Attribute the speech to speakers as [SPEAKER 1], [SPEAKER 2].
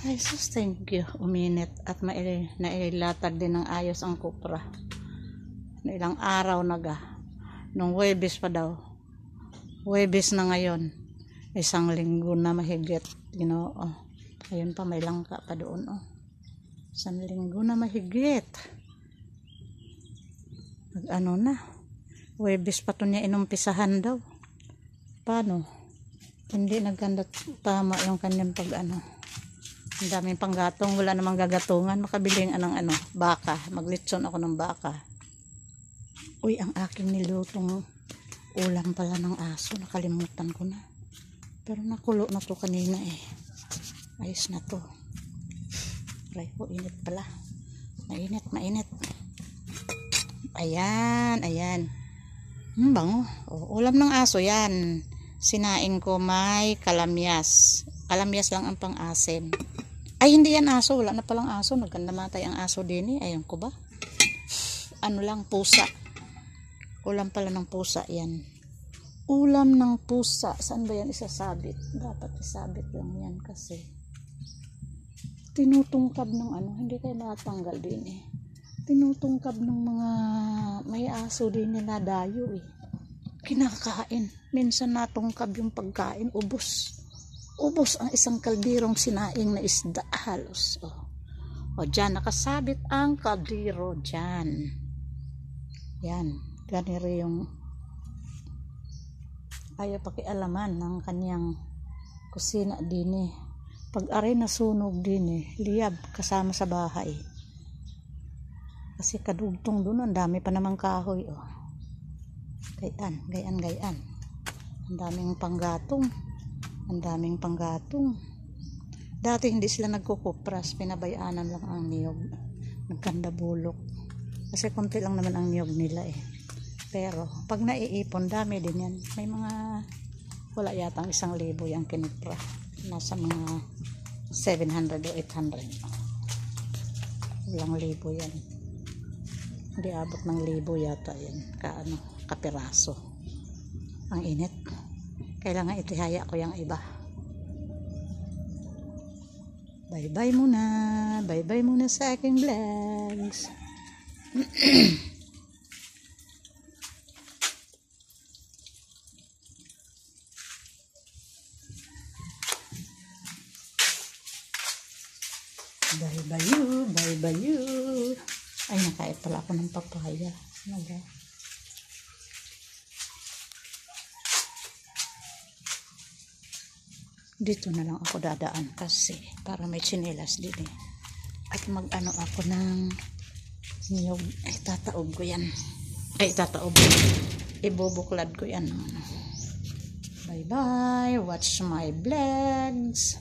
[SPEAKER 1] Ay sus, thank you. Uminit at nailatag din ng ayos ang kupra. Na ilang araw naga. Nung Huwebes pa daw. Huwebes na ngayon. 1 linggo na mahigit. Ayun pa, may langka pa doon. 1 linggo na mahigit. Ano na. Huwebes pa to niya inumpisahan daw. Paano? Hindi naganda tama yung kanyang ang daming panggatong, wala namang gagatungan, makabiling baka, maglitson ako ng baka. Uy, ang aking nilutong ulam pala ng aso, nakalimutan ko na. Pero nakulo na to kanina ayos na to. Aray po, init pala, mainit. Ayan. Bango. Ulam ng aso yan. Sinaing ko may kalamyas lang ang pang-asim. Ay, hindi yan aso. Wala na palang aso. Nagkandamatay ang aso din Ayun ko ba? Pusa. Ulam pala ng pusa yan. Ulam ng pusa. Saan ba yan isasabit? Dapat isabit lang yan kasi tinutungkab ng hindi kayo matanggal din tinutungkab ng mga may aso din nila dayo kinakain. Minsan natungkab yung pagkain, ubos ang isang kaldirong sinaing na isda halos. Dyan nakasabit ang kaldiro dyan. Yan, ganito yung ayaw pakialaman ng kanyang kusina din pag aray nasunog din liyab kasama sa bahay kasi kadugtong doon ang dami pa namang kahoy Gayan. Ang daming panggatong. Dati hindi sila nagkukupras, pinabayaanan lang ang niyog. Nagkanda bulok. Kasi konti lang naman ang niyog nila Pero pag naiipon, dami din yan. May mga wala yatang 1,000 yung kinupra. Nasa mga 700 o 800. Walang libo yan. Hindi abot ng 1,000 yata yan. Kapiraso. Ang init. Kailangan itihaya ko yung iba. Bye-bye muna sa aking vlogs. Bye-bye you. Ay, nakain pala ako ng papaya. Dito na lang ako dadaan kasi para may tsinelas din at mag-ano ako ng niyog. Tataob ko yan. Ibubuklad ko yan. Bye bye, watch my vlogs.